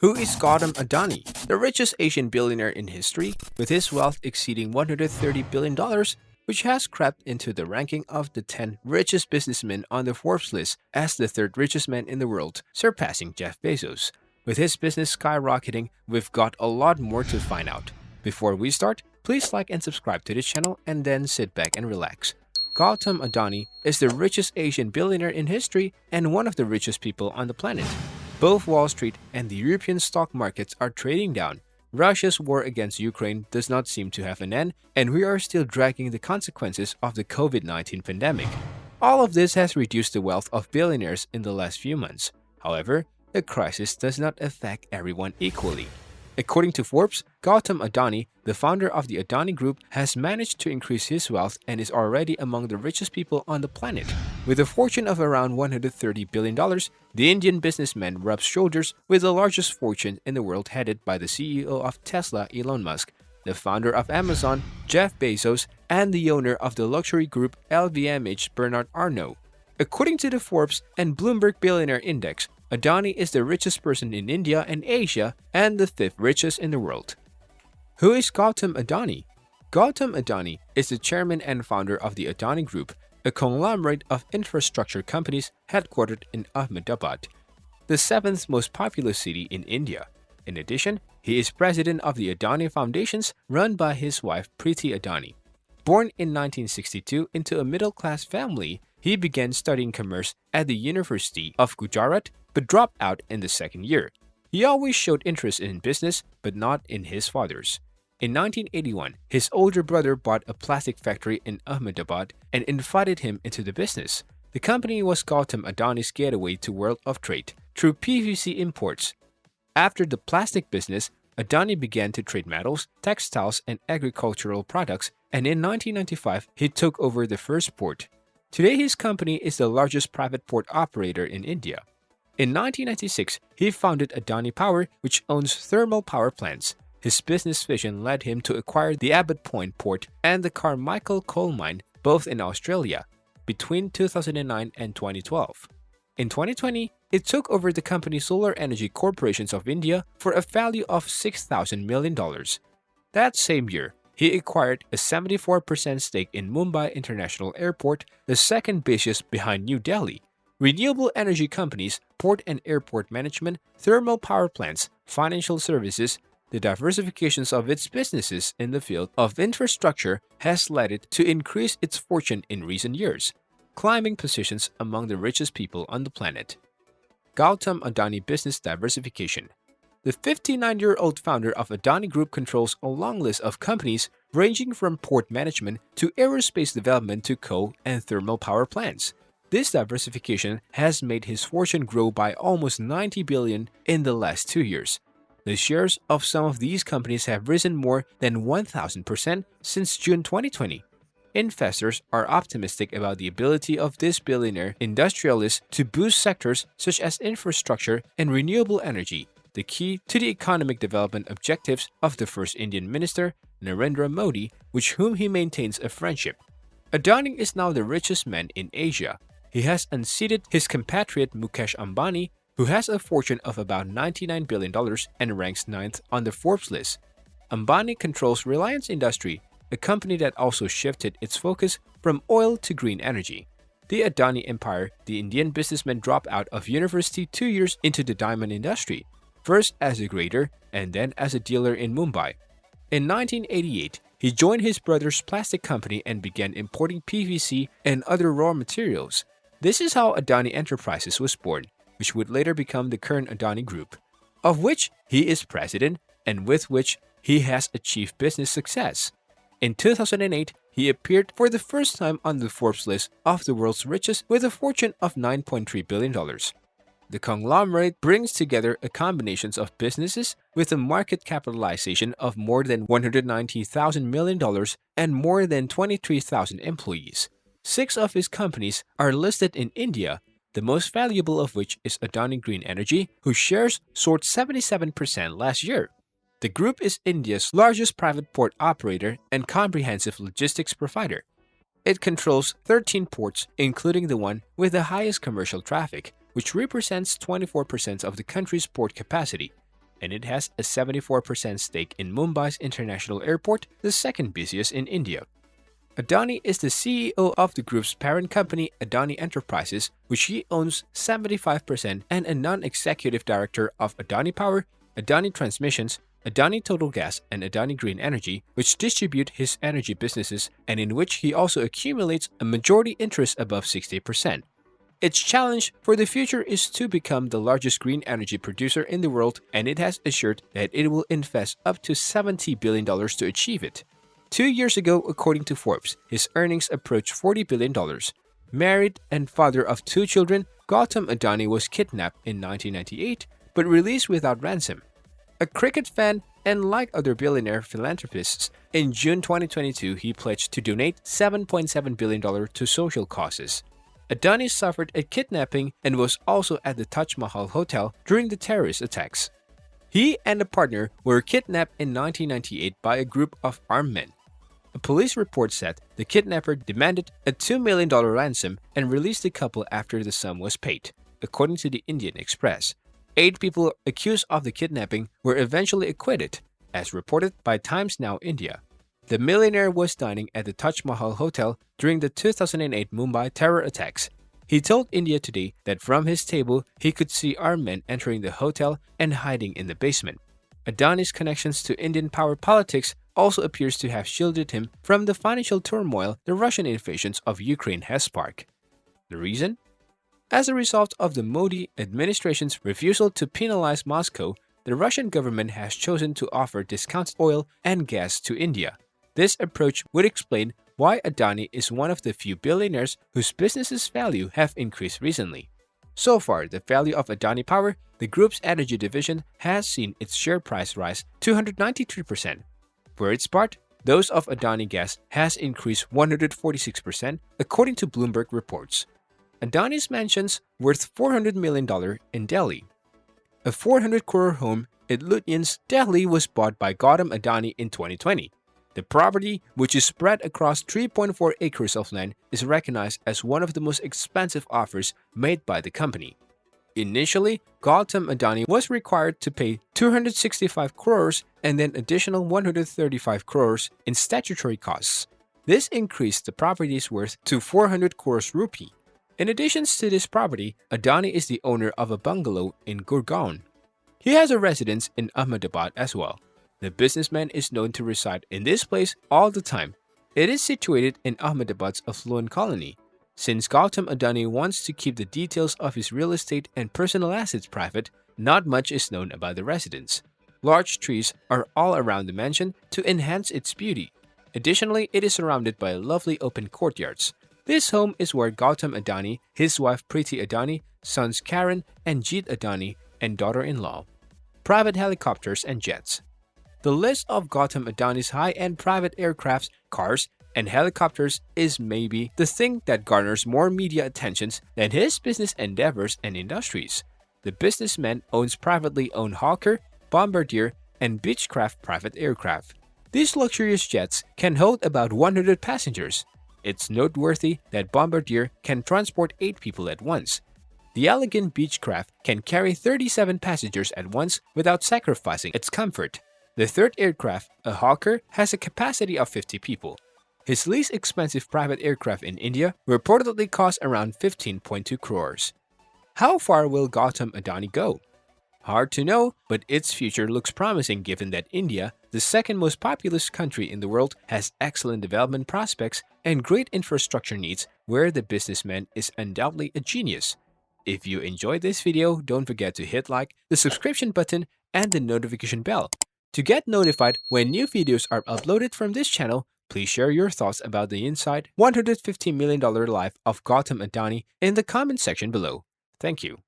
Who is Gautam Adani, the richest Asian billionaire in history, with his wealth exceeding $130 billion, which has crept into the ranking of the 10 richest businessmen on the Forbes list as the third richest man in the world, surpassing Jeff Bezos. With his business skyrocketing, we've got a lot more to find out. Before we start, please like and subscribe to this channel and then sit back and relax. Gautam Adani is the richest Asian billionaire in history and one of the richest people on the planet. Both Wall Street and the European stock markets are trading down. Russia's war against Ukraine does not seem to have an end, and we are still dragging the consequences of the COVID-19 pandemic. All of this has reduced the wealth of billionaires in the last few months. However, the crisis does not affect everyone equally. According to Forbes, Gautam Adani, the founder of the Adani Group, has managed to increase his wealth and is already among the richest people on the planet. With a fortune of around $130 billion, the Indian businessman rubs shoulders with the largest fortune in the world headed by the CEO of Tesla, Elon Musk, the founder of Amazon, Jeff Bezos, and the owner of the luxury group LVMH, Bernard Arnault. According to the Forbes and Bloomberg Billionaire Index, Adani is the richest person in India and Asia and the fifth richest in the world. Who is Gautam Adani? Gautam Adani is the chairman and founder of the Adani Group, a conglomerate of infrastructure companies headquartered in Ahmedabad, the seventh most populous city in India. In addition, he is president of the Adani Foundation run by his wife Preeti Adani. Born in 1962 into a middle-class family, he began studying commerce at the University of Gujarat but dropped out in the second year. He always showed interest in business, but not in his father's. In 1981, his older brother bought a plastic factory in Ahmedabad and invited him into the business. The company was Gautam Adani's gateway to world of trade through PVC imports. After the plastic business, Adani began to trade metals, textiles, and agricultural products, and in 1995, he took over the first port. Today, his company is the largest private port operator in India. In 1996, he founded Adani Power, which owns thermal power plants. His business vision led him to acquire the Abbot Point port and the Carmichael coal mine, both in Australia, between 2009 and 2012. In 2020, it took over the company Solar Energy Corporations of India for a value of $6,000 million. That same year, he acquired a 74% stake in Mumbai International Airport, the second busiest behind New Delhi. Renewable energy companies, port and airport management, thermal power plants, financial services, the diversifications of its businesses in the field of infrastructure has led it to increase its fortune in recent years, climbing positions among the richest people on the planet. Gautam Adani Business Diversification. The 59-year-old founder of Adani Group controls a long list of companies ranging from port management to aerospace development to coal and thermal power plants. This diversification has made his fortune grow by almost $90 billion in the last 2 years. The shares of some of these companies have risen more than 1,000% since June 2020. Investors are optimistic about the ability of this billionaire industrialist to boost sectors such as infrastructure and renewable energy, the key to the economic development objectives of the first Indian minister, Narendra Modi, with whom he maintains a friendship. Adani is now the richest man in Asia. He has unseated his compatriot Mukesh Ambani, who has a fortune of about $99 billion and ranks 9th on the Forbes list. Ambani controls Reliance Industry, a company that also shifted its focus from oil to green energy. The Adani empire, the Indian businessman dropped out of university 2 years into the diamond industry, first as a grader and then as a dealer in Mumbai. In 1988, he joined his brother's plastic company and began importing PVC and other raw materials. This is how Adani Enterprises was born, which would later become the current Adani Group, of which he is president and with which he has achieved business success. In 2008, he appeared for the first time on the Forbes list of the world's richest with a fortune of $9.3 billion. The conglomerate brings together a combination of businesses with a market capitalization of more than $190,000 million and more than 23,000 employees. 6 of his companies are listed in India, the most valuable of which is Adani Green Energy, whose shares soared 77% last year. The group is India's largest private port operator and comprehensive logistics provider. It controls 13 ports, including the one with the highest commercial traffic, which represents 24% of the country's port capacity. and it has a 74% stake in Mumbai's international airport, the second busiest in India. Adani is the CEO of the group's parent company Adani Enterprises, which he owns 75%, and a non-executive director of Adani Power, Adani Transmissions, Adani Total Gas, and Adani Green Energy, which distribute his energy businesses and in which he also accumulates a majority interest above 60%. Its challenge for the future is to become the largest green energy producer in the world, and it has assured that it will invest up to $70 billion to achieve it. 2 years ago, according to Forbes, his earnings approached $40 billion. Married and father of 2 children, Gautam Adani was kidnapped in 1998 but released without ransom. A cricket fan, and like other billionaire philanthropists, in June 2022 he pledged to donate $7.7 billion to social causes. Adani suffered a kidnapping and was also at the Taj Mahal Hotel during the terrorist attacks. He and a partner were kidnapped in 1998 by a group of armed men. A police report said the kidnapper demanded a $2 million ransom and released the couple after the sum was paid, according to the Indian Express. 8 people accused of the kidnapping were eventually acquitted, as reported by Times Now India. The millionaire was dining at the Taj Mahal Hotel during the 2008 Mumbai terror attacks. He told India Today that from his table he could see armed men entering the hotel and hiding in the basement. Adani's connections to Indian power politics also appears to have shielded him from the financial turmoil the Russian invasions of Ukraine has sparked. The reason? As a result of the Modi administration's refusal to penalize Moscow, the Russian government has chosen to offer discounted oil and gas to India. This approach would explain why Adani is one of the few billionaires whose business's value have increased recently. So far, the value of Adani Power, the group's energy division, has seen its share price rise 293%. For its part, those of Adani Gas has increased 146%, according to Bloomberg reports. Adani's mansion's worth $400 million in Delhi. A 400 crore home in Lutyens, Delhi was bought by Gautam Adani in 2020. The property, which is spread across 3.4 acres of land, is recognized as one of the most expensive offers made by the company. Initially, Gautam Adani was required to pay 265 crores and then additional 135 crores in statutory costs. This increased the property's worth to 400 crores rupee. In addition to this property, Adani is the owner of a bungalow in Gurgaon. He has a residence in Ahmedabad as well. The businessman is known to reside in this place all the time. It is situated in Ahmedabad's affluent colony. Since Gautam Adani wants to keep the details of his real estate and personal assets private, not much is known about the residence. Large trees are all around the mansion to enhance its beauty. Additionally, it is surrounded by lovely open courtyards. This home is where Gautam Adani, his wife Preeti Adani, sons Karan and Jeet Adani, and daughter-in-law. Private helicopters and jets. The list of Gautam Adani's high-end private aircrafts, cars, and helicopters is maybe the thing that garners more media attention than his business endeavors and industries. The businessman owns privately owned Hawker, Bombardier, and Beechcraft private aircraft. These luxurious jets can hold about 100 passengers. It's noteworthy that Bombardier can transport 8 people at once. The elegant Beechcraft can carry 37 passengers at once without sacrificing its comfort. The third aircraft, a Hawker, has a capacity of 50 people. His least expensive private aircraft in India reportedly cost around 15.2 crores. How far will Gautam Adani go? Hard to know, but its future looks promising given that India, the second most populous country in the world, has excellent development prospects and great infrastructure needs where the businessman is undoubtedly a genius. If you enjoyed this video, don't forget to hit like, the subscription button, and the notification bell. To get notified when new videos are uploaded from this channel, please share your thoughts about the inside $150 million life of Gautam Adani in the comment section below. Thank you.